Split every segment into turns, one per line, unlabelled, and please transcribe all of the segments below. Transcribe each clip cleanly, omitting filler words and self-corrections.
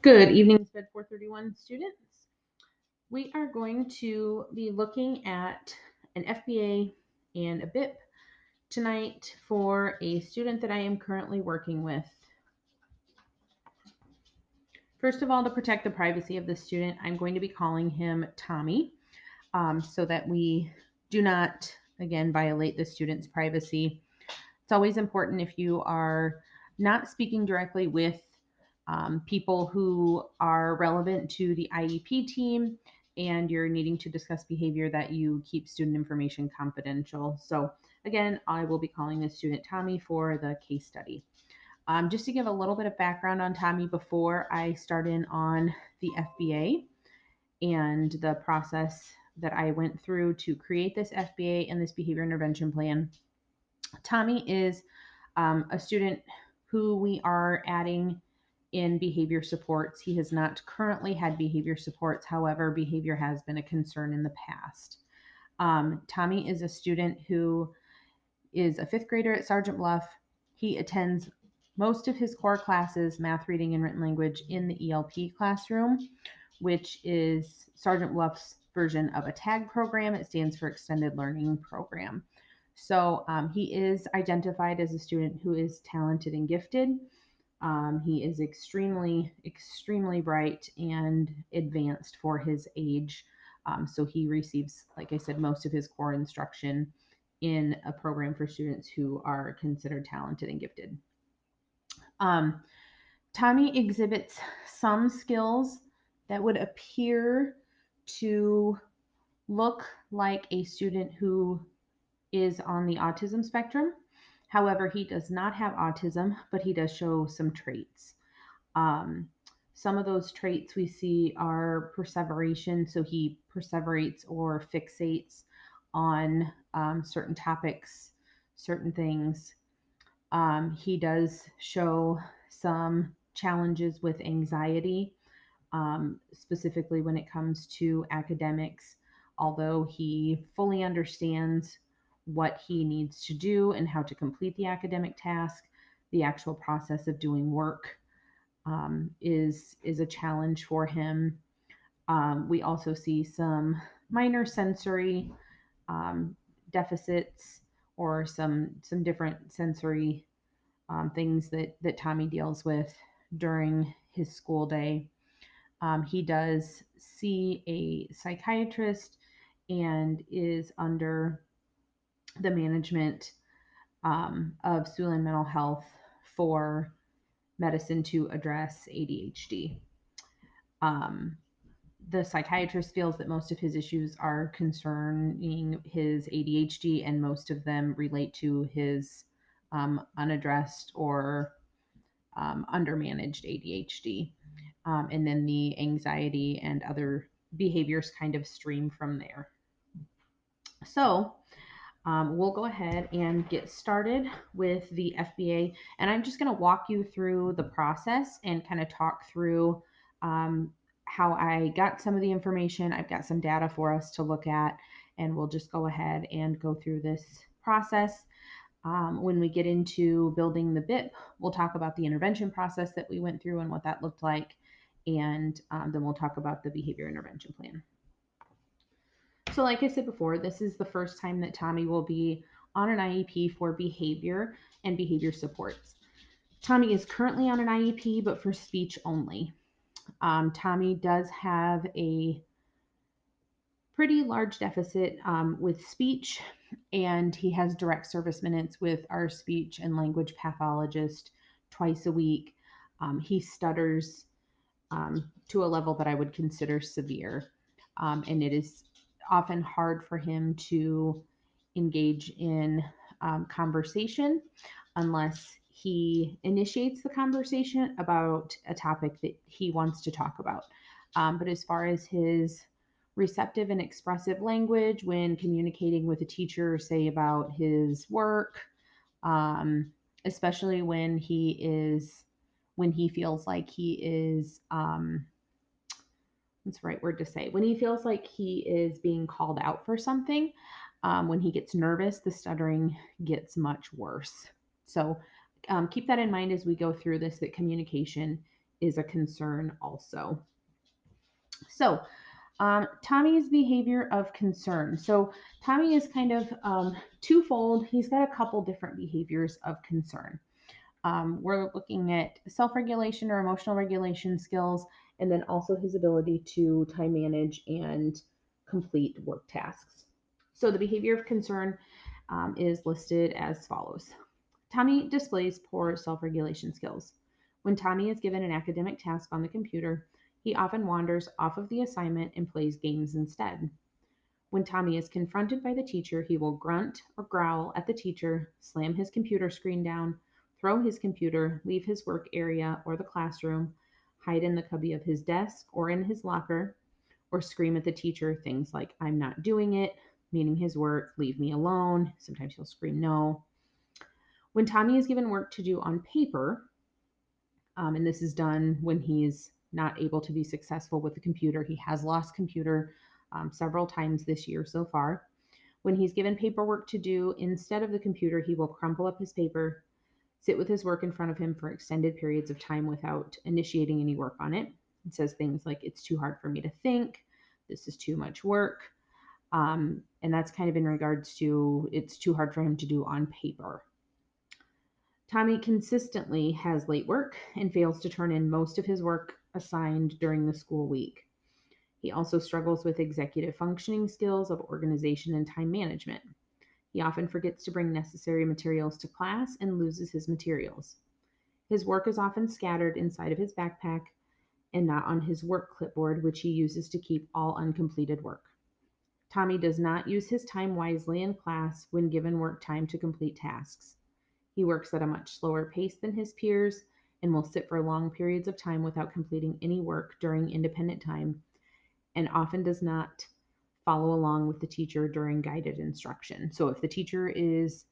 Good evening, SPED 431 students. We are going to be looking at an FBA and a BIP tonight for a student that I am currently working with. First of all, to protect the privacy of the student, I'm going to be calling him Tommy so that we do not, again, violate the student's privacy. It's always important if you are not speaking directly with people who are relevant to the IEP team and you're needing to discuss behavior that you keep student information confidential. So again, I will be calling this student Tommy for the case study. Just to give a little bit of background on Tommy before I start in on the FBA and the process that I went through to create this FBA and this behavior intervention plan. Tommy is a student who we are adding in behavior supports. He has not currently had behavior supports. However, behavior has been a concern in the past. Tommy is a student who is a fifth grader at Sergeant Bluff. He attends most of his core classes, math, reading, and written language, in the ELP classroom, which is Sergeant Bluff's version of a TAG program. It stands for Extended Learning Program. So he is identified as a student who is talented and gifted. He is extremely, extremely bright and advanced for his age. So he receives, like I said, most of his core instruction in a program for students who are considered talented and gifted. Um, Tommy exhibits some skills that would appear to look like a student who is on the autism spectrum. However, he does not have autism, but he does show some traits. Um, some of those traits we see are perseveration. So he perseverates or fixates on certain topics, certain things. He does show some challenges with anxiety, specifically when it comes to academics, although he fully understands what he needs to do and how to complete the academic task. The actual process of doing work is a challenge for him. We also see some minor sensory um, deficits or some different sensory things that Tommy deals with during his school day. He does see a psychiatrist and is under the management of Siouxland Mental Health for medicine to address ADHD. Um, the psychiatrist feels that most of his issues are concerning his ADHD, and most of them relate to his unaddressed or undermanaged ADHD. And then the anxiety and other behaviors kind of stream from there. So, we'll go ahead and get started with the FBA. And I'm just going to walk you through the process and kind of talk through how I got some of the information. I've got some data for us to look at, and we'll just go ahead and go through this process. When we get into building the BIP, we'll talk about the intervention process that we went through and what that looked like. And then we'll talk about the behavior intervention plan. So, like I said before, this is the first time that Tommy will be on an IEP for behavior and behavior supports. Tommy is currently on an IEP, but for speech only. Tommy does have a pretty large deficit with speech, and he has direct service minutes with our speech and language pathologist twice a week. He stutters to a level that I would consider severe, and it is often hard for him to engage in conversation unless he initiates the conversation about a topic that he wants to talk about. But as far as his receptive and expressive language when communicating with a teacher, say about his work, um, especially when he feels like he is what's the right word to say, when he feels like he is being called out for something, when he gets nervous, the stuttering gets much worse. So keep that in mind as we go through this, that communication is a concern also. So, Tommy's behavior of concern. So, Tommy is kind of twofold. He's got a couple different behaviors of concern. We're looking at self regulation or emotional regulation skills, and then also his ability to time manage and complete work tasks. So, the behavior of concern is listed as follows. Tommy displays poor self regulation skills. When Tommy is given an academic task on the computer, he often wanders off of the assignment and plays games instead. When Tommy is confronted by the teacher, he will grunt or growl at the teacher, slam his computer screen down, throw his computer, leave his work area or the classroom, hide in the cubby of his desk or in his locker, or scream at the teacher things like, I'm not doing it, meaning his work, leave me alone. Sometimes he'll scream no. When Tommy is given work to do on paper, and this is done when he's not able to be successful with the computer, he has lost computer several times this year so far. When he's given paperwork to do, instead of the computer, he will crumple up his paper, sit with his work in front of him for extended periods of time without initiating any work on it. It says things like, it's too hard for me to think, this is too much work. And that's kind of in regards to it's too hard for him to do on paper. Tommy consistently has late work and fails to turn in most of his work assigned during the school week. He also struggles with executive functioning skills of organization and time management. He often forgets to bring necessary materials to class and loses his materials. His work is often scattered inside of his backpack and not on his work clipboard, which he uses to keep all uncompleted work. Tommy does not use his time wisely in class when given work time to complete tasks. He works at a much slower pace than his peers and will sit for long periods of time without completing any work during independent time, and often does not follow along with the teacher during guided instruction. So if the teacher is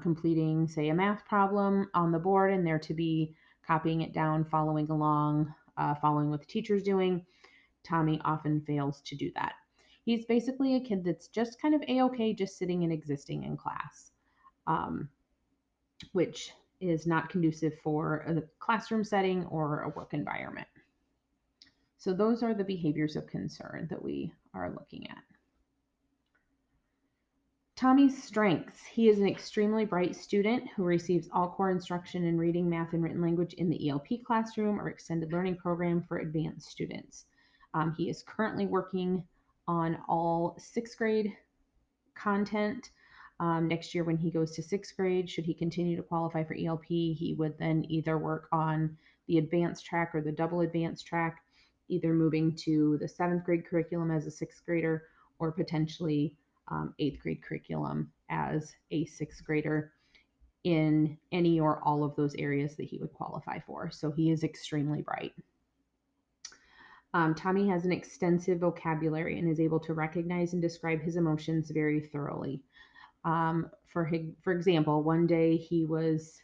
completing, say, a math problem on the board and they're to be copying it down, following along, following what the teacher's doing, Tommy often fails to do that. He's basically a kid that's just kind of a-okay, just sitting and existing in class, um, which is not conducive for a classroom setting or a work environment. So those are the behaviors of concern that we are looking at. Tommy's strengths. He is an extremely bright student who receives all core instruction in reading, math, and written language in the ELP classroom or extended learning program for advanced students. He is currently working on all sixth grade content. Next year, when he goes to sixth grade, should he continue to qualify for ELP, he would then either work on the advanced track or the double advanced track, either moving to the seventh grade curriculum as a sixth grader or potentially eighth grade curriculum as a sixth grader in any or all of those areas that he would qualify for. So he is extremely bright. Tommy has an extensive vocabulary and is able to recognize and describe his emotions very thoroughly. For example, one day he was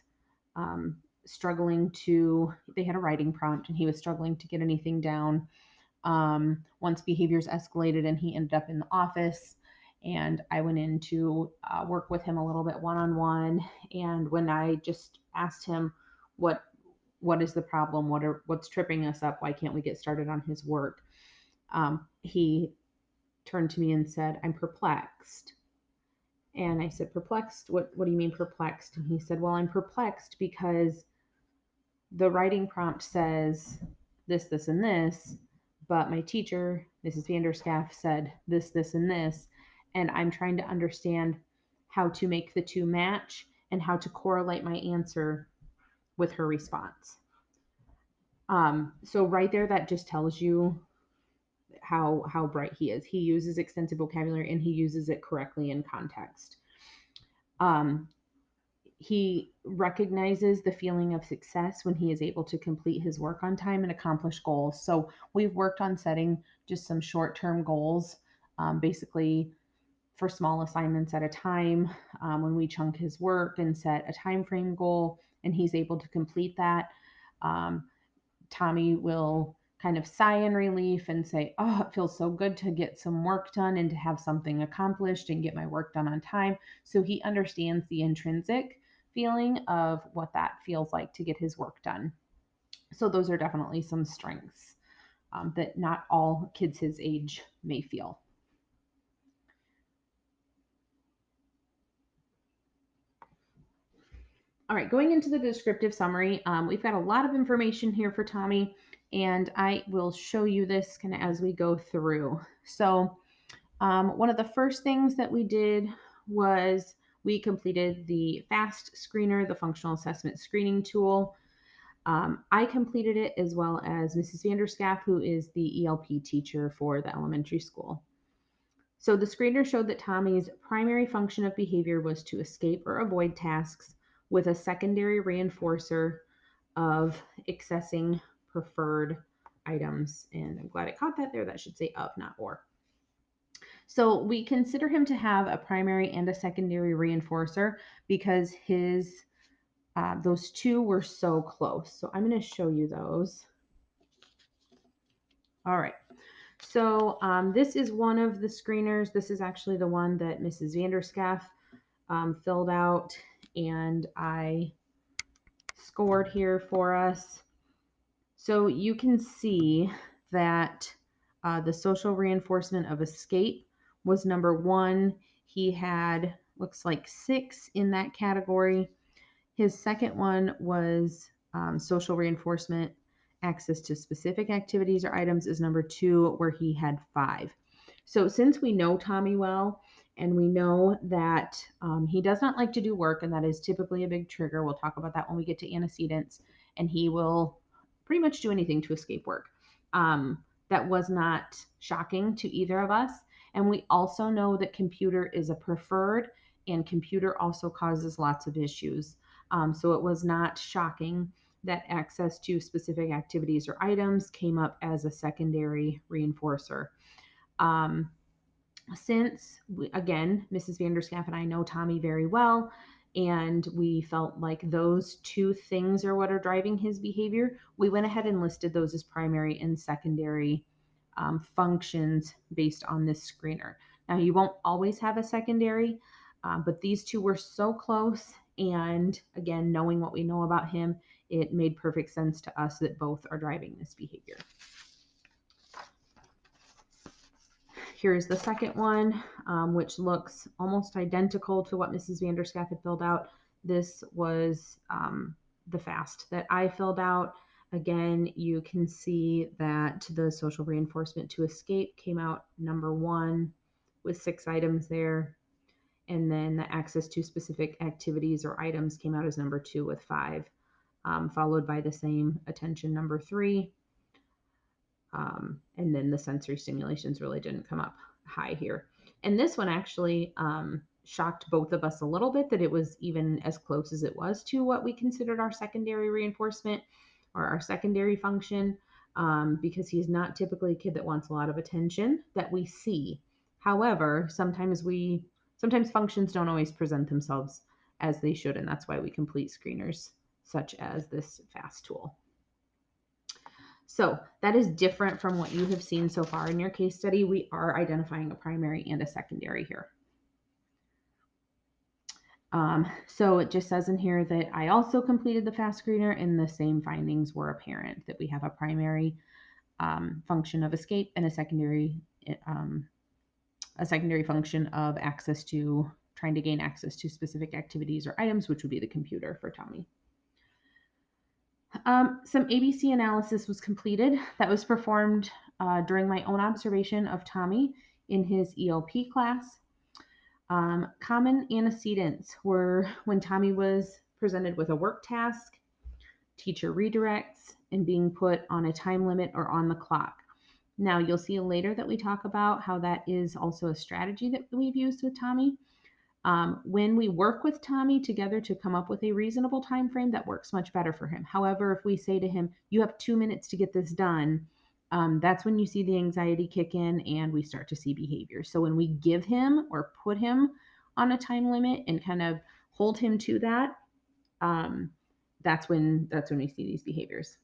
struggling to, they had a writing prompt and he was struggling to get anything down. Once behaviors escalated and he ended up in the office, and I went in to work with him a little bit one-on-one. And when I just asked him what what is the problem, what's tripping us up, why can't we get started on his work, he turned to me and said, I'm perplexed. And I said, perplexed? What do you mean perplexed? And he said, well, I'm perplexed because the writing prompt says this, and this, but my teacher, Mrs. Vanderscaff, said this, and this, and I'm trying to understand how to make the two match and how to correlate my answer with her response. So right there, that just tells you how bright he is. He uses extensive vocabulary and he uses it correctly in context. Um, he recognizes the feeling of success when he is able to complete his work on time and accomplish goals. So we've worked on setting just some short-term goals, basically for small assignments at a time. When we chunk his work and set a time frame goal, and he's able to complete that, um, Tommy will kind of sigh in relief and say, oh, it feels so good to get some work done and to have something accomplished and get my work done on time. So he understands the intrinsic feeling of what that feels like to get his work done. So those are definitely some strengths that not all kids his age may feel. All right, going into the descriptive summary, we've got a lot of information here for Tommy, and I will show you this kind of as we go through. So, one of the first things that we did was we completed the FAST screener, the functional assessment screening tool. I completed it as well as Mrs. Vanderscaff, who is the ELP teacher for the elementary school. So the screener showed that Tommy's primary function of behavior was to escape or avoid tasks with a secondary reinforcer of accessing preferred items. And I'm glad I caught that there. That should say of, not or. So we consider him to have a primary and a secondary reinforcer because his those two were so close. So I'm going to show you those. All right. So this is one of the screeners. This is actually the one that Mrs. Vanderscaff filled out, and I scored here for us. So you can see that the social reinforcement of escape was number one. He had, looks like 6 in that category. His second one was social reinforcement, access to specific activities or items is number 2, where he had 5. So since we know Tommy well, and we know that he does not like to do work, and that is typically a big trigger. We'll talk about that when we get to antecedents, and he will pretty much do anything to escape work. That was not shocking to either of us. And we also know that computer is a preferred, and computer also causes lots of issues. So it was not shocking that access to specific activities or items came up as a secondary reinforcer. Um, since, again, Mrs. Vanderscaff and I know Tommy very well, and we felt like those two things are what are driving his behavior, we went ahead and listed those as primary and secondary functions based on this screener. Now, you won't always have a secondary, but these two were so close. And again, knowing what we know about him, it made perfect sense to us that both are driving this behavior. Here's the second one, which looks almost identical to what Mrs. Vanderscaff had filled out. This was the FAST that I filled out. Again, you can see that the social reinforcement to escape came out number 1 with 6 items there. And then the access to specific activities or items came out as number 2 with 5, followed by the same attention number 3. And then the sensory stimulations really didn't come up high here. And this one actually shocked both of us a little bit that it was even as close as it was to what we considered our secondary reinforcement or our secondary function, because he's not typically a kid that wants a lot of attention that we see. However, sometimes functions don't always present themselves as they should, and that's why we complete screeners such as this FAST tool. So that is different from what you have seen so far in your case study. We are identifying a primary and a secondary here. So it just says in here that I also completed the FAST screener and the same findings were apparent, that we have a primary function of escape and a secondary function of trying to gain access to specific activities or items, which would be the computer for Tommy. Some ABC analysis was completed that was performed during my own observation of Tommy in his ELP class. Common antecedents were when Tommy was presented with a work task, teacher redirects, and being put on a time limit or on the clock. Now, you'll see later that we talk about how that is also a strategy that we've used with Tommy. When we work with Tommy together to come up with a reasonable time frame, that works much better for him. However, if we say to him, you have 2 minutes to get this done, that's when you see the anxiety kick in and we start to see behavior. So when we give him or put him on a time limit and kind of hold him to that, that's when we see these behaviors.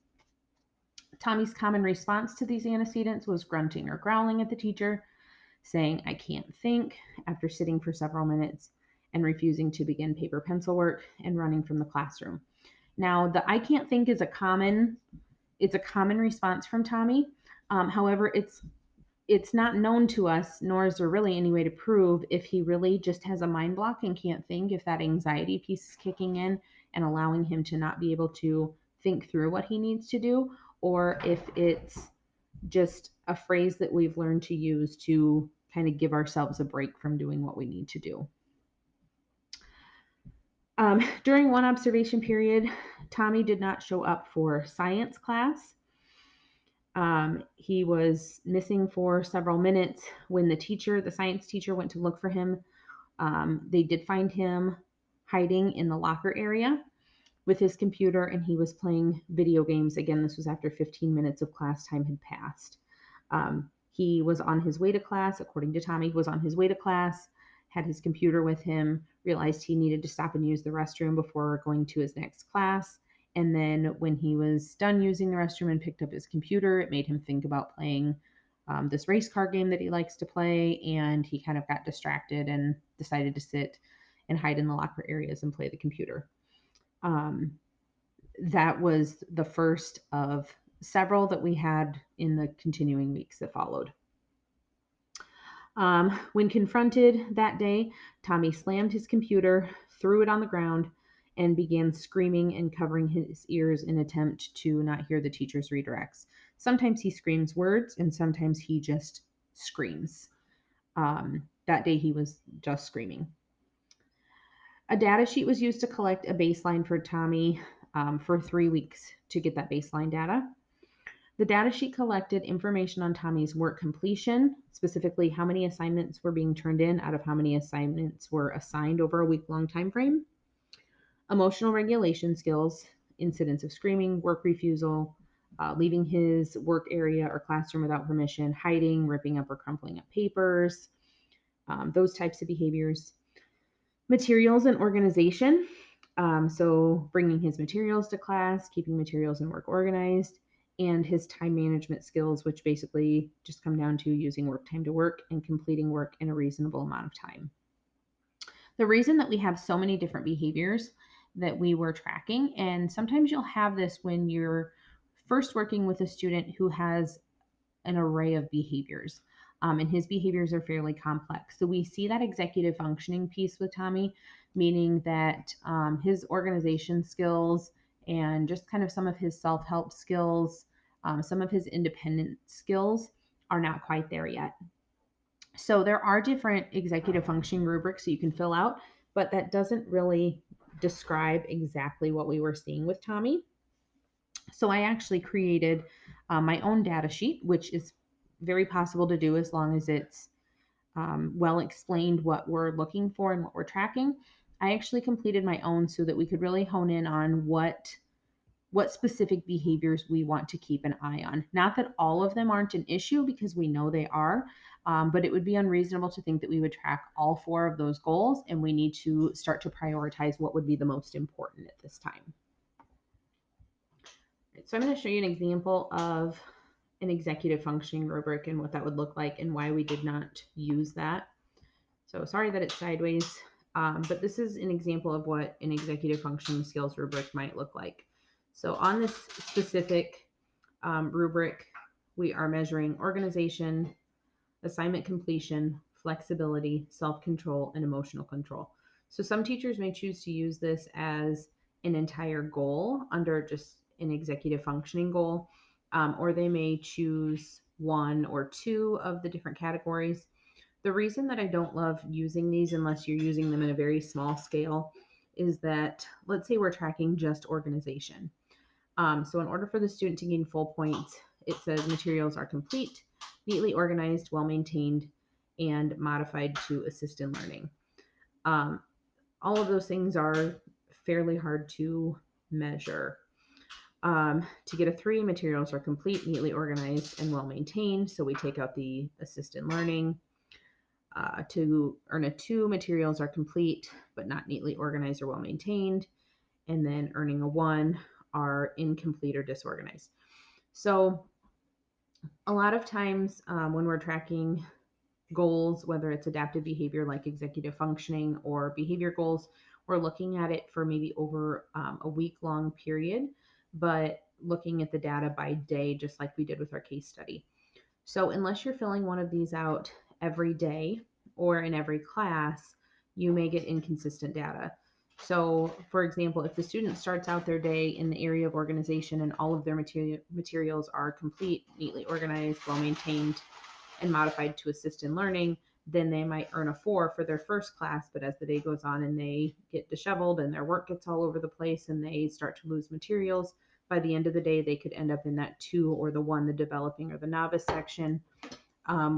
Tommy's common response to these antecedents was grunting or growling at the teacher, saying, I can't think, after sitting for several minutes and refusing to begin paper pencil work and running from the classroom. Now, the I can't think is a common It's a common response from Tommy. However, it's not known to us, nor is there really any way to prove if he really just has a mind block and can't think, if that anxiety piece is kicking in and allowing him to not be able to think through what he needs to do, or if it's just a phrase that we've learned to use to kind of give ourselves a break from doing what we need to do. During one observation period, Tommy did not show up for science class. He was missing for several minutes when the science teacher, went to look for him. They did find him hiding in the locker area with his computer, and he was playing video games. Again, this was after 15 minutes of class time had passed. He was on his way to class, according to Tommy, was on his way to class, had his computer with him, realized he needed to stop and use the restroom before going to his next class. And then when he was done using the restroom and picked up his computer, it made him think about playing this race car game that he likes to play. And he kind of got distracted and decided to sit and hide in the locker areas and play the computer. Um, that was the first of several that we had in the continuing weeks that followed. When confronted that day, Tommy slammed his computer, threw it on the ground, and began screaming and covering his ears in attempt to not hear the teacher's redirects. Sometimes he screams words, and sometimes he just screams. That day he was just screaming. A data sheet was used to collect a baseline for Tommy for 3 weeks to get that baseline data. The data sheet collected information on Tommy's work completion, specifically how many assignments were being turned in out of how many assignments were assigned over a week-long time frame, emotional regulation skills, incidents of screaming, work refusal, leaving his work area or classroom without permission, hiding, ripping up or crumpling up papers, those types of behaviors. Materials and organization. So bringing his materials to class, keeping materials and work organized, and his time management skills, which basically just come down to using work time to work and completing work in a reasonable amount of time. The reason that we have so many different behaviors that we were tracking, and sometimes you'll have this when you're first working with a student who has an array of behaviors. And his behaviors are fairly complex. So we see that executive functioning piece with Tommy, meaning that his organization skills and just kind of some of his self help skills, some of his independent skills are not quite there yet. So there are different executive functioning rubrics that you can fill out, but that doesn't really describe exactly what we were seeing with Tommy. So I actually created my own data sheet, which is very possible to do as long as it's well explained what we're looking for and what we're tracking. I actually completed my own so that we could really hone in on what specific behaviors we want to keep an eye on. Not that all of them aren't an issue, because we know they are, but it would be unreasonable to think that we would track all 4 of those goals, and we need to start to prioritize what would be the most important at this time. So I'm going to show you an example of an executive functioning rubric and what that would look like and why we did not use that. So sorry that it's sideways, but this is an example of what an executive functioning skills rubric might look like. So on this specific rubric, we are measuring organization, assignment completion, flexibility, self-control, and emotional control. So some teachers may choose to use this as an entire goal under just an executive functioning goal, or they may choose 1 or 2 of the different categories. The reason that I don't love using these unless you're using them in a very small scale is that, let's say we're tracking just organization. So in order for the student to gain full points, it says materials are complete, neatly organized, well maintained, and modified to assist in learning. All of those things are fairly hard to measure. To get a 3, materials are complete, neatly organized, and well maintained. So we take out the assist in learning. To earn a 2, materials are complete, but not neatly organized or well maintained. And then earning a 1 are incomplete or disorganized. So a lot of times when we're tracking goals, whether it's adaptive behavior like executive functioning or behavior goals, we're looking at it for maybe over a week-long period. But looking at the data by day, just like we did with our case study. So unless you're filling one of these out every day or in every class, you may get inconsistent data. So, for example, if the student starts out their day in the area of organization and all of their materials are complete, neatly organized, well maintained, and modified to assist in learning, then they might earn a 4 for their first class. But as the day goes on and they get disheveled and their work gets all over the place and they start to lose materials, by the end of the day, they could end up in that 2 or the 1, the developing or the novice section,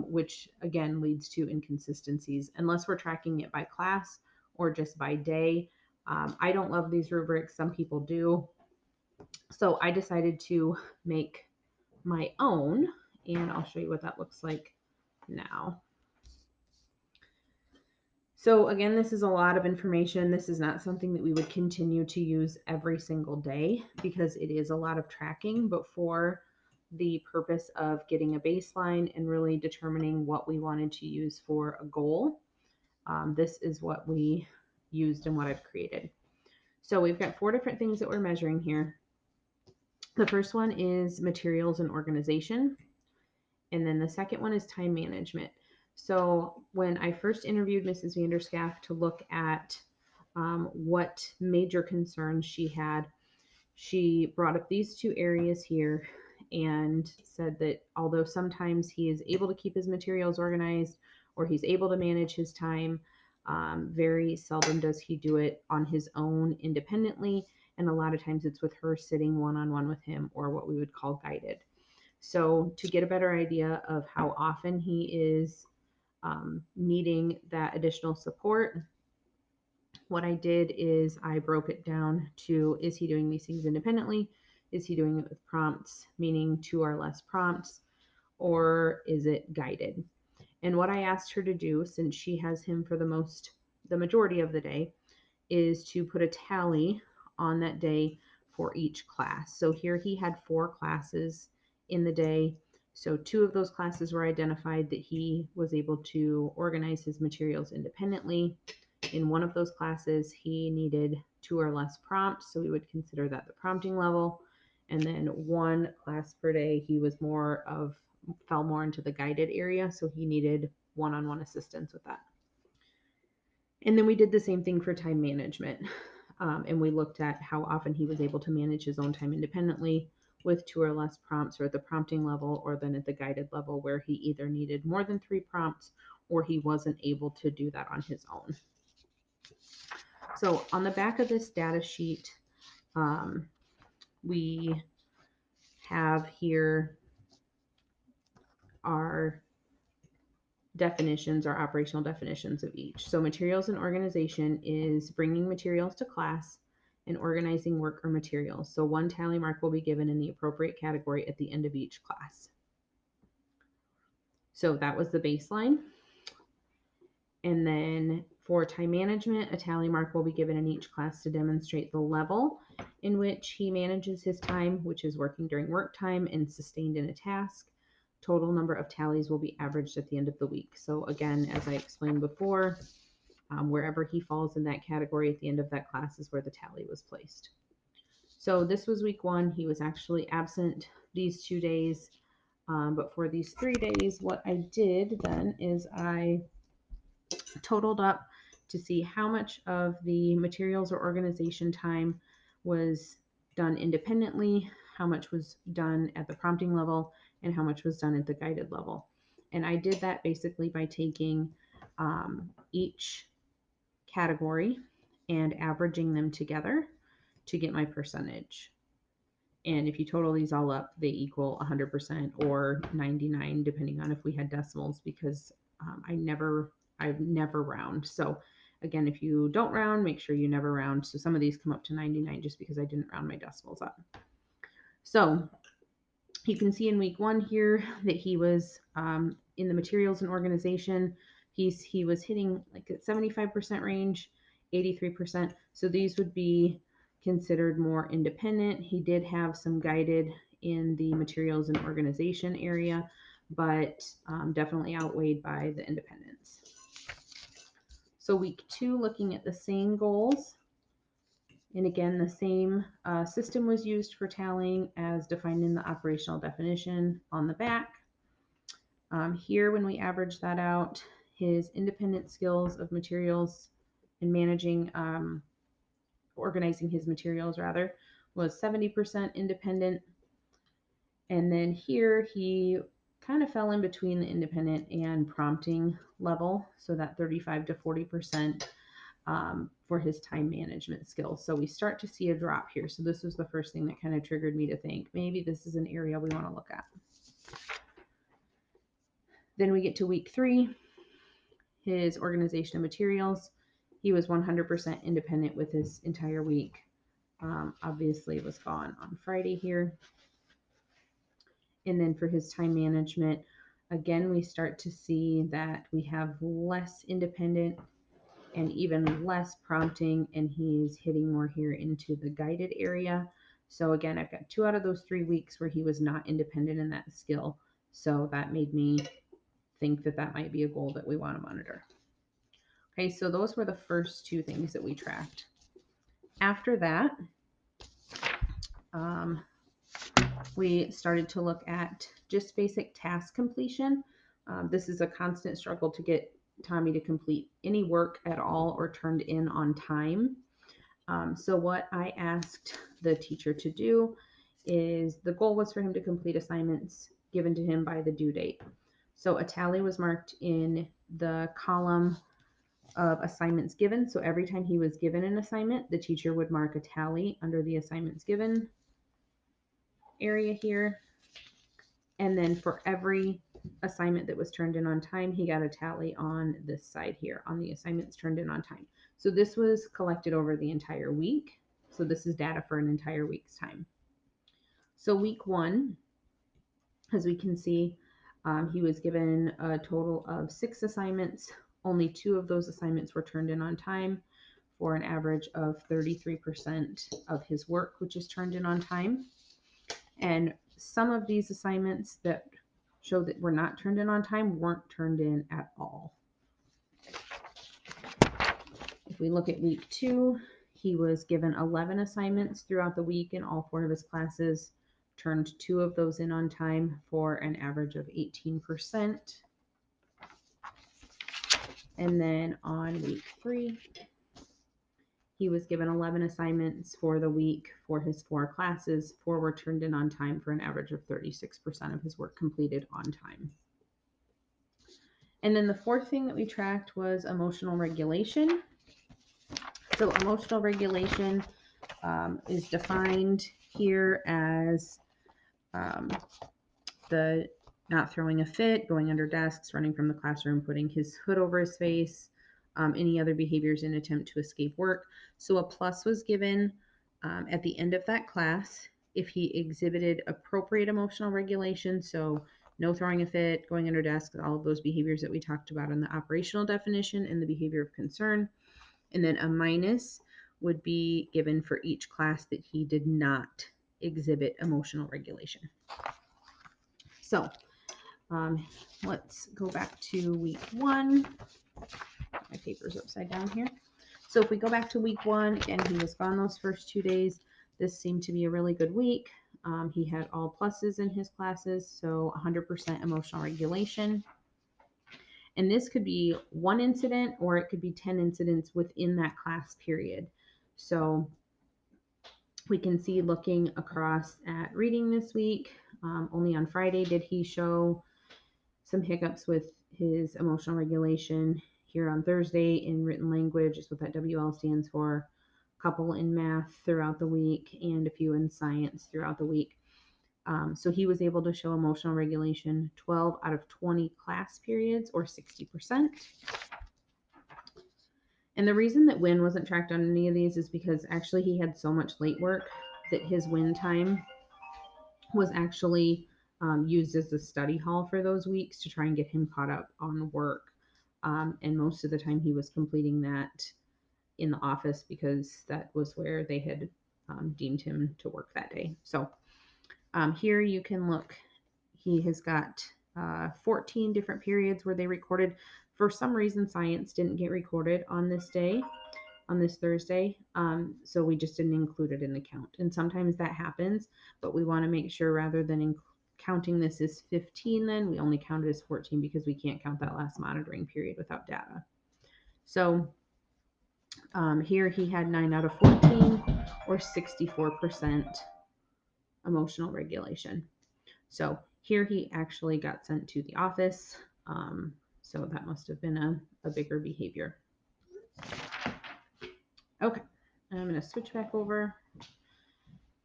which again leads to inconsistencies unless we're tracking it by class or just by day. I don't love these rubrics. Some people do. So I decided to make my own, and I'll show you what that looks like now. So again, this is a lot of information. This is not something that we would continue to use every single day because it is a lot of tracking, but for the purpose of getting a baseline and really determining what we wanted to use for a goal, this is what we used and what I've created. So we've got 4 different things that we're measuring here. The first one is materials and organization. And then the second one is time management. So when I first interviewed Mrs. Vanderschaff to look at what major concerns she had, she brought up these 2 areas here and said that although sometimes he is able to keep his materials organized or he's able to manage his time, very seldom does he do it on his own independently. And a lot of times it's with her sitting one-on-one with him, or what we would call guided. So to get a better idea of how often he is needing that additional support, what I did is I broke it down to, is he doing these things independently? Is he doing it with prompts, meaning 2 or less prompts? Or is it guided? And what I asked her to do, since she has him for the majority of the day, is to put a tally on that day for each class. So here he had 4 classes in the day. So 2 of those classes were identified that he was able to organize his materials independently. In one of those classes, he needed 2 or less prompts, so we would consider that the prompting level. And then 1 class per day, he was fell more into the guided area, so he needed one-on-one assistance with that. And then we did the same thing for time management. And we looked at how often he was able to manage his own time independently with 2 or less prompts, or at the prompting level, or then at the guided level where he either needed more than 3 prompts or he wasn't able to do that on his own. So on the back of this data sheet, we have here our definitions, our operational definitions of each. So materials and organization is bringing materials to class and organizing work or materials. So 1 tally mark will be given in the appropriate category at the end of each class. So that was the baseline. And then for time management, a tally mark will be given in each class to demonstrate the level in which he manages his time, which is working during work time and sustained in a task. Total number of tallies will be averaged at the end of the week. So again, as I explained before, wherever he falls in that category at the end of that class is where the tally was placed. So this was week 1. He was actually absent these 2 days. But for these 3 days, what I did then is I totaled up to see how much of the materials or organization time was done independently, how much was done at the prompting level, and how much was done at the guided level. And I did that basically by taking each category and averaging them together to get my percentage. And if you total these all up, they equal 100% or 99, depending on if we had decimals, because I never round. So again, if you don't round, make sure you never round. So some of these come up to 99 just because I didn't round my decimals up. So you can see in week 1 here that he was in the materials and organization piece, he was hitting like at 75% range, 83%. So these would be considered more independent. He did have some guided in the materials and organization area, but definitely outweighed by the independence. So week 2, looking at the same goals, And again, the same system was used for tallying as defined in the operational definition on the back. Here, when we average that out, his independent skills of materials and managing, organizing his materials rather, was 70% independent. And then here he kind of fell in between the independent and prompting level, so that 35 to 40% for his time management skills. So we start to see a drop here. So this was the first thing that kind of triggered me to think maybe this is an area we want to look at. Then we get to week 3, his organization of materials. He was 100% independent with his entire week. Obviously, was gone on Friday here. And then for his time management, again, we start to see that we have less independent and even less prompting, and he's hitting more here into the guided area. So again, I've got 2 out of those 3 weeks where he was not independent in that skill. So that made me think that that might be a goal that we want to monitor. Okay, so those were the first 2 things that we tracked. After that, we started to look at just basic task completion. This is a constant struggle to get Tommy to complete any work at all or turned in on time. So what I asked the teacher to do is the goal was for him to complete assignments given to him by the due date. So a tally was marked in the column of assignments given. So every time he was given an assignment, the teacher would mark a tally under the assignments given area here. And then for every assignment that was turned in on time, he got a tally on this side here on the assignments turned in on time. So this was collected over the entire week. So this is data for an entire week's time. So week 1, as we can see, he was given a total of 6 assignments. Only 2 of those assignments were turned in on time for an average of 33% of his work, which is turned in on time. And some of these assignments that show that were not turned in on time weren't turned in at all. If we look at week 2, he was given 11 assignments throughout the week in all 4 of his classes, turned 2 of those in on time for an average of 18%. And then on week 3, he was given 11 assignments for the week for his 4 classes. 4 were turned in on time for an average of 36% of his work completed on time. And then the 4th thing that we tracked was emotional regulation. So emotional regulation is defined here as the not throwing a fit, going under desks, running from the classroom, putting his hood over his face, any other behaviors in attempt to escape work. So a plus was given at the end of that class if he exhibited appropriate emotional regulation. So no throwing a fit, going under desks, all of those behaviors that we talked about in the operational definition and the behavior of concern. And then a minus would be given for each class that he did not exhibit emotional regulation. So let's go back to week 1. My paper's upside down here. So if we go back to week 1, again, he was gone those first 2 days. This seemed to be a really good week. He had all pluses in his classes, so 100% emotional regulation. And this could be 1 incident or it could be 10 incidents within that class period. So we can see looking across at reading this week, only on Friday did he show some hiccups with his emotional regulation. Here on Thursday in written language is what that WL stands for. A couple in math throughout the week and a few in science throughout the week. So he was able to show emotional regulation 12 out of 20 class periods, or 60%. And the reason that win wasn't tracked on any of these is because actually he had so much late work that his win time was actually used as a study hall for those weeks to try and get him caught up on work. And most of the time he was completing that in the office because that was where they had deemed him to work that day. So here you can look, he has got 14 different periods where they recorded. For some reason, science didn't get recorded on this day. on this Thursday. So we just didn't include it in the count. And sometimes that happens, but we want to make sure rather than counting this as 15, then we only count it as 14 because we can't count that last monitoring period without data. So here he had 9 out of 14 or 64% emotional regulation. So here he actually got sent to the office. So that must have been a bigger behavior. Okay, I'm going to switch back over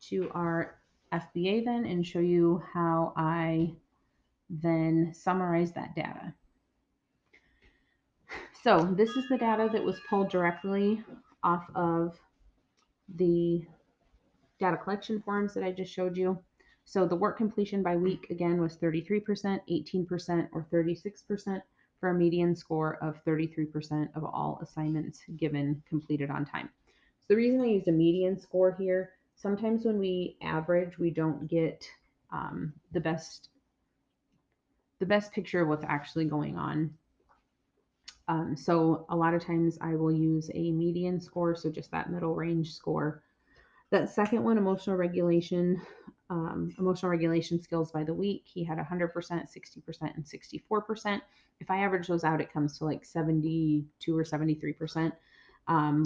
to our FBA then and show you how I then summarize that data. So this is the data that was pulled directly off of the data collection forms that I just showed you. So the work completion by week again was 33%, 18%, or 36% for a median score of 33% of all assignments given completed on time. So the reason I used a median score here, sometimes when we average, we don't get the best picture of what's actually going on. So a lot of times I will use a median score, so just that middle range score. That second one, emotional regulation skills by the week, he had 100%, 60%, and 64%. If I average those out, it comes to like 72 or 73%,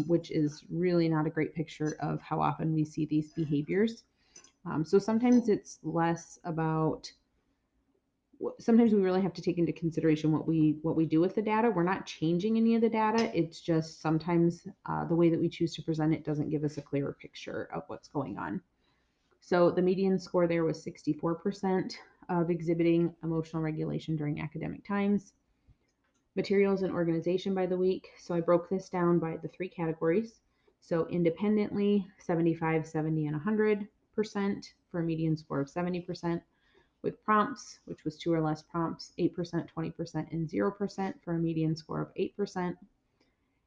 which is really not a great picture of how often we see these behaviors. So sometimes it's less about, sometimes we really have to take into consideration what we do with the data. We're not changing any of the data. It's just sometimes the way that we choose to present it doesn't give us a clearer picture of what's going on. So the median score there was 64% of exhibiting emotional regulation during academic times. Materials and organization by the week. So I broke this down by the 3 categories. So independently, 75, 70, and 100% for a median score of 70%. With prompts, which was 2 or less prompts, 8%, 20%, and 0% for a median score of 8%.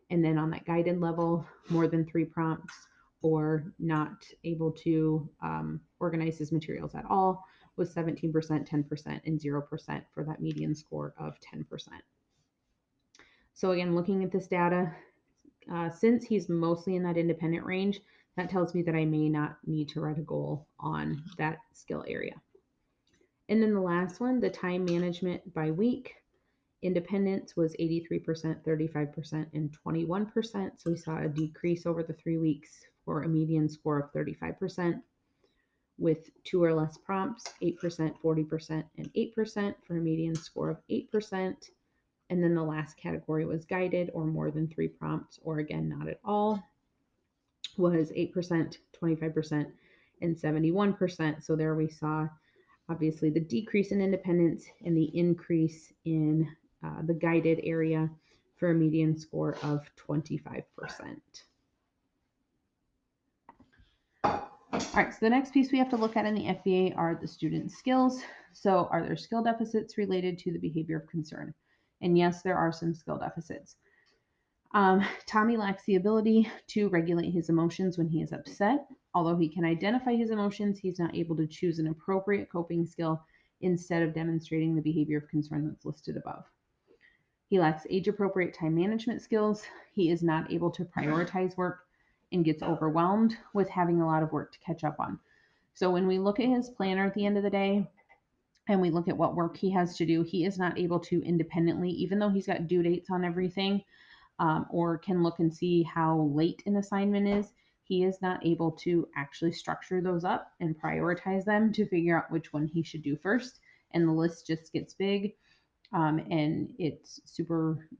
And then on that guided level, more than 3 prompts or not able to organize his materials at all was 17%, 10%, and 0% for that median score of 10%. So again, looking at this data, since he's mostly in that independent range, that tells me that I may not need to write a goal on that skill area. And then the last one, the time management by week. Independence was 83%, 35%, and 21%. So we saw a decrease over the 3 weeks for a median score of 35%. With 2 or less prompts, 8%, 40%, and 8% for a median score of 8%. And then the last category was guided or more than 3 prompts, or again, not at all, was 8%, 25%, and 71%. So there we saw obviously the decrease in independence and the increase in the guided area for a median score of 25%. All right, so the next piece we have to look at in the FBA are the student skills. So are there skill deficits related to the behavior of concern? And yes, there are some skill deficits. Tommy lacks the ability to regulate his emotions when he is upset. Although he can identify his emotions, he's not able to choose an appropriate coping skill instead of demonstrating the behavior of concern that's listed above. He lacks age-appropriate time management skills. He is not able to prioritize work and gets overwhelmed with having a lot of work to catch up on. So when we look at his planner at the end of the day and we look at what work he has to do, he is not able to independently, even though he's got due dates on everything, or can look and see how late an assignment is, he is not able to actually structure those up and prioritize them to figure out which one he should do first. And the list just gets big, and it's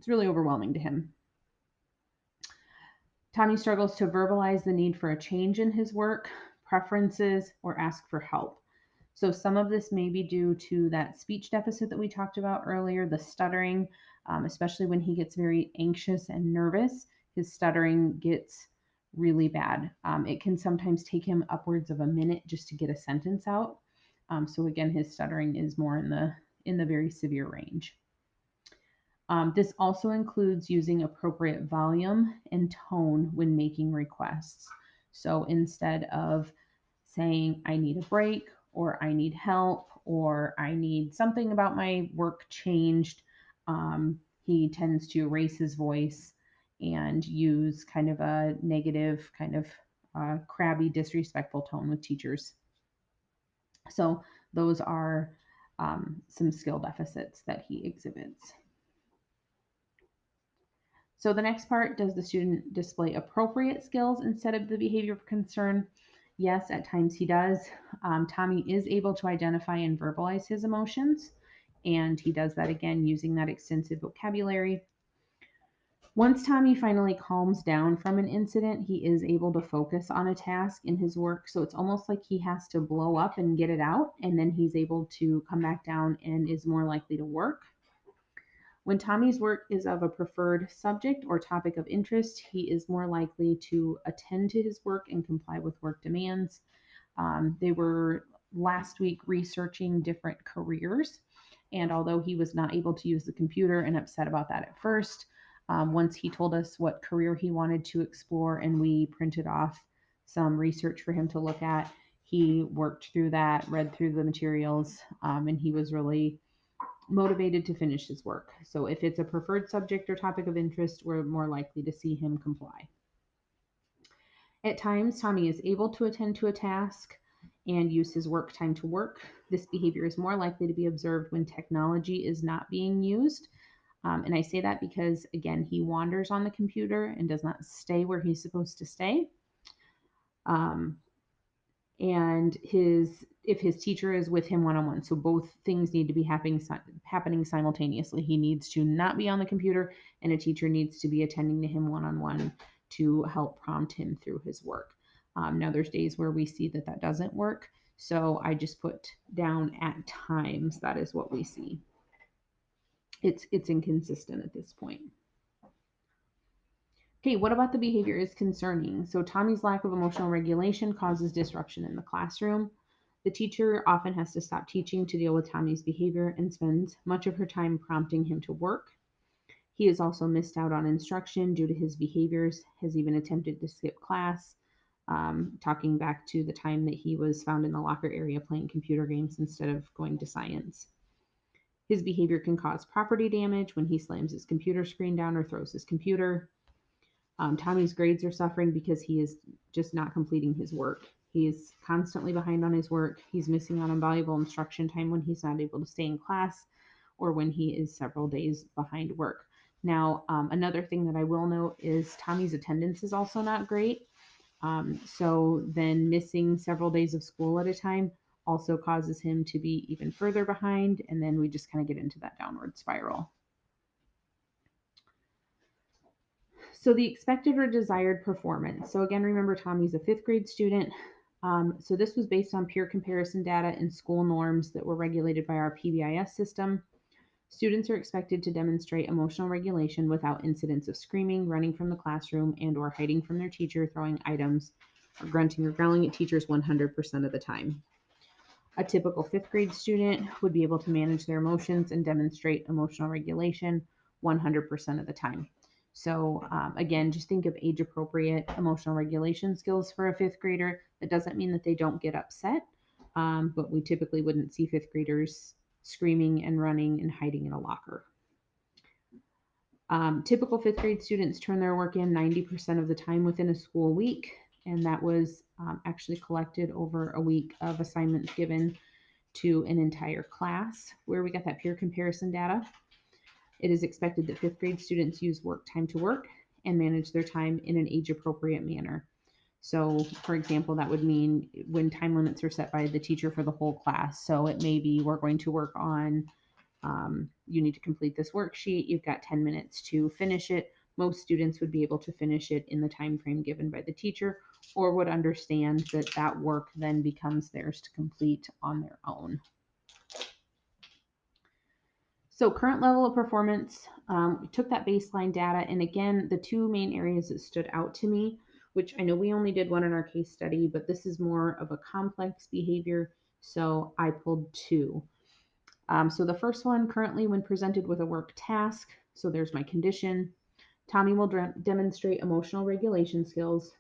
really overwhelming to him. Tommy struggles to verbalize the need for a change in his work, preferences, or ask for help. So some of this may be due to that speech deficit that we talked about earlier, the stuttering, especially when he gets very anxious and nervous, his stuttering gets really bad. It can sometimes take him upwards of a minute just to get a sentence out. So again, his stuttering is more in the very severe range. This also includes using appropriate volume and tone when making requests. So instead of saying, I need a break, or I need help, or I need something about my work changed, he tends to raise his voice and use kind of a negative, kind of crabby, disrespectful tone with teachers. So those are some skill deficits that he exhibits. So the next part, does the student display appropriate skills instead of the behavior of concern? Yes, at times he does. Tommy is able to identify and verbalize his emotions, and he does that again using that extensive vocabulary. Once Tommy finally calms down from an incident, he is able to focus on a task in his work. So it's almost like he has to blow up and get it out, and then he's able to come back down and is more likely to work. When Tommy's work is of a preferred subject or topic of interest, he is more likely to attend to his work and comply with work demands. They were last week researching different careers, and although he was not able to use the computer and upset about that at first, once he told us what career he wanted to explore and we printed off some research for him to look at, he worked through that, read through the materials, and he was really motivated to finish his work. So if it's a preferred subject or topic of interest, we're more likely to see him comply. At times, Tommy is able to attend to a task and use his work time to work. This behavior is more likely to be observed when technology is not being used. And I say that because, again, he wanders on the computer and does not stay where he's supposed to stay. Um, and his if his teacher is with him one on one, so both things need to be happening simultaneously. He needs to not be on the computer, and a teacher needs to be attending to him one on one to help prompt him through his work. Now there's days where we see that that doesn't work, so I just put down at times that is what we see. It's inconsistent at this point. Okay, what about the behavior is concerning? So, Tommy's lack of emotional regulation causes disruption in the classroom. The teacher often has to stop teaching to deal with Tommy's behavior and spends much of her time prompting him to work. He has also missed out on instruction due to his behaviors, has even attempted to skip class, talking back to the time that he was found in the locker area playing computer games instead of going to science. His behavior can cause property damage when he slams his computer screen down or throws his computer. Tommy's grades are suffering because he is just not completing his work. He is constantly behind on his work. He's missing out on valuable instruction time when he's not able to stay in class or when he is several days behind work. Now, another thing that I will note is Tommy's attendance is also not great. So then missing several days of school at a time also causes him to be even further behind. And then we just kind of get into that downward spiral. So the expected or desired performance. So again, remember Tommy's a fifth grade student. So this was based on peer comparison data and school norms that were regulated by our PBIS system. Students are expected to demonstrate emotional regulation without incidents of screaming, running from the classroom, and or hiding from their teacher, throwing items, or grunting or growling at teachers 100% of the time. A typical fifth grade student would be able to manage their emotions and demonstrate emotional regulation 100% of the time. So, again, just think of age appropriate emotional regulation skills for a fifth grader. That doesn't mean that they don't get upset, but we typically wouldn't see fifth graders screaming and running and hiding in a locker. Typical fifth grade students turn their work in 90% of the time within a school week, and that was actually collected over a week of assignments given to an entire class where we got that peer comparison data. It is expected that fifth grade students use work time to work and manage their time in an age appropriate manner. So, for example, that would mean when time limits are set by the teacher for the whole class. So it may be we're going to work on, you need to complete this worksheet. You've got 10 minutes to finish it. Most students would be able to finish it in the time frame given by the teacher or would understand that that work then becomes theirs to complete on their own. So current level of performance, we took that baseline data, and again, the two main areas that stood out to me, which I know we only did one in our case study, but this is more of a complex behavior, so I pulled two. So the first one, currently when presented with a work task, so there's my condition, Tommy will demonstrate emotional regulation skills,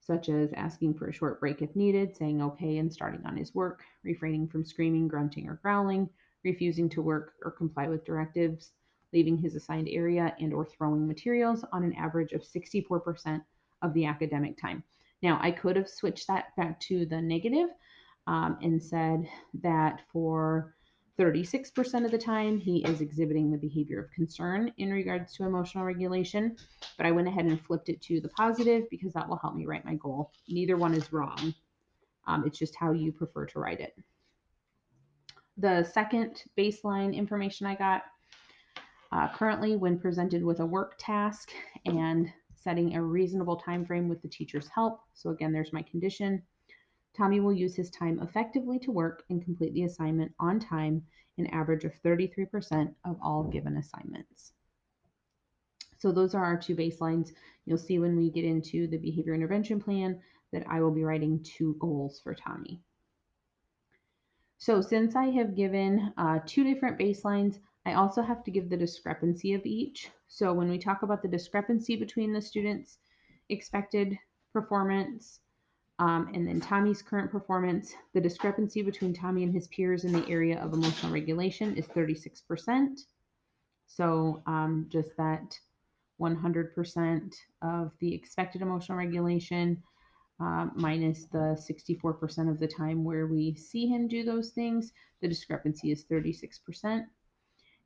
such as asking for a short break if needed, saying okay and starting on his work, refraining from screaming, grunting, or growling, refusing to work or comply with directives, leaving his assigned area and or throwing materials on an average of 64% of the academic time. Now, I could have switched that back to the negative and said that for 36% of the time, he is exhibiting the behavior of concern in regards to emotional regulation. But I went ahead and flipped it to the positive because that will help me write my goal. Neither one is wrong. It's just how you prefer to write it. The second baseline information I got currently, when presented with a work task and setting a reasonable time frame with the teacher's help. So again, there's my condition. Tommy will use his time effectively to work and complete the assignment on time, an average of 33% of all given assignments. So those are our two baselines. You'll see when we get into the behavior intervention plan that I will be writing 2 goals for Tommy. So since I have given 2 different baselines, I also have to give the discrepancy of each. So when we talk about the discrepancy between the student's expected performance and then Tommy's current performance, the discrepancy between Tommy and his peers in the area of emotional regulation is 36%. So just that 100% of the expected emotional regulation minus the 64% of the time where we see him do those things, the discrepancy is 36%.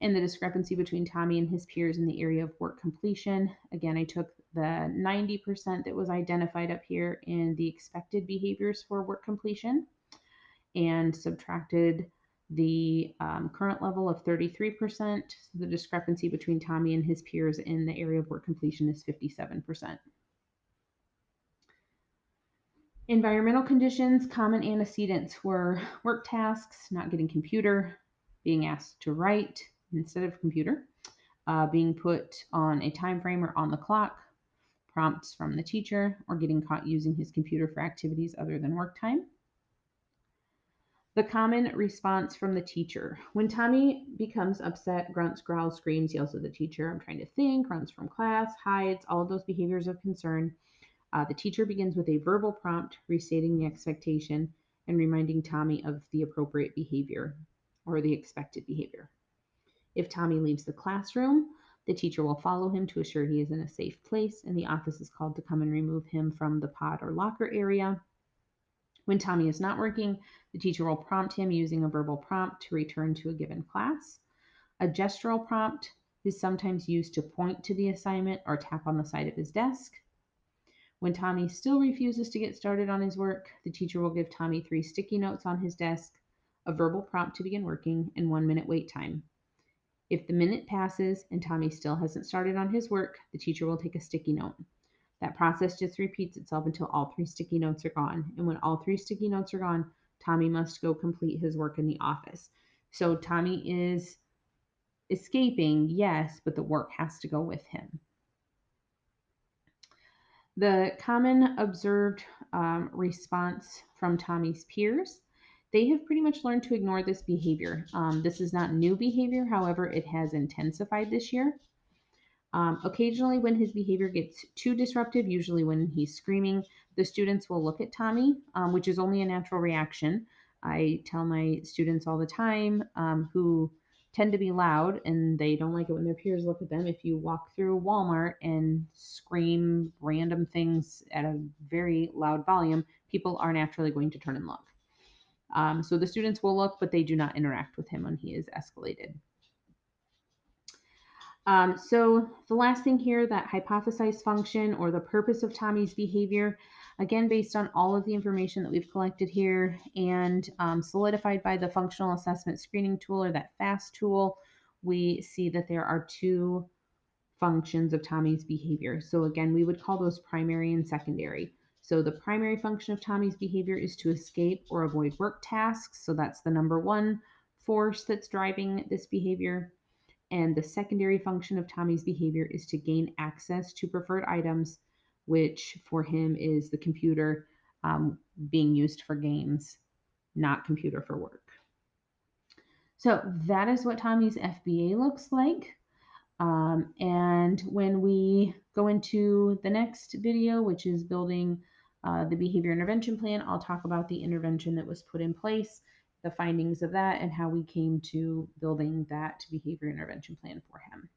And the discrepancy between Tommy and his peers in the area of work completion, again, I took the 90% that was identified up here in the expected behaviors for work completion and subtracted the current level of 33%. So the discrepancy between Tommy and his peers in the area of work completion is 57%. Environmental conditions, common antecedents were work tasks, not getting computer, being asked to write instead of computer, being put on a time frame or on the clock, prompts from the teacher, or getting caught using his computer for activities other than work time. The common response from the teacher. When Tommy becomes upset, grunts, growls, screams, yells at the teacher, I'm trying to think, runs from class, hides, all of those behaviors of concern. The teacher begins with a verbal prompt, restating the expectation and reminding Tommy of the appropriate behavior or the expected behavior. If Tommy leaves the classroom, the teacher will follow him to assure he is in a safe place, and the office is called to come and remove him from the pod or locker area. When Tommy is not working, the teacher will prompt him using a verbal prompt to return to a given class. A gestural prompt is sometimes used to point to the assignment or tap on the side of his desk. When Tommy still refuses to get started on his work, the teacher will give Tommy 3 sticky notes on his desk, a verbal prompt to begin working, and 1-minute wait time. If the minute passes and Tommy still hasn't started on his work, the teacher will take a sticky note. That process just repeats itself until all 3 sticky notes are gone. And when all 3 sticky notes are gone, Tommy must go complete his work in the office. So Tommy is escaping, yes, but the work has to go with him. The common observed response from Tommy's peers, they have pretty much learned to ignore this behavior. This is not new behavior, however, it has intensified this year. Occasionally, when his behavior gets too disruptive, usually when he's screaming, the students will look at Tommy, which is only a natural reaction. I tell my students all the time who tend to be loud and they don't like it when their peers look at them. If you walk through Walmart and scream random things at a very loud volume, people are naturally going to turn and look. So the students will look, but they do not interact with him when he is escalated. So the last thing here, that hypothesized function or the purpose of Tommy's behavior, again, based on all of the information that we've collected here and solidified by the functional assessment screening tool or that FAST tool, we see that there are 2 functions of Tommy's behavior. So again, we would call those primary and secondary. So the primary function of Tommy's behavior is to escape or avoid work tasks. So that's the number 1 force that's driving this behavior. And the secondary function of Tommy's behavior is to gain access to preferred items, which for him is the computer being used for games, not computer for work. So that is what Tommy's FBA looks like. And when we go into the next video, which is building the behavior intervention plan, I'll talk about the intervention that was put in place, the findings of that, and how we came to building that behavior intervention plan for him.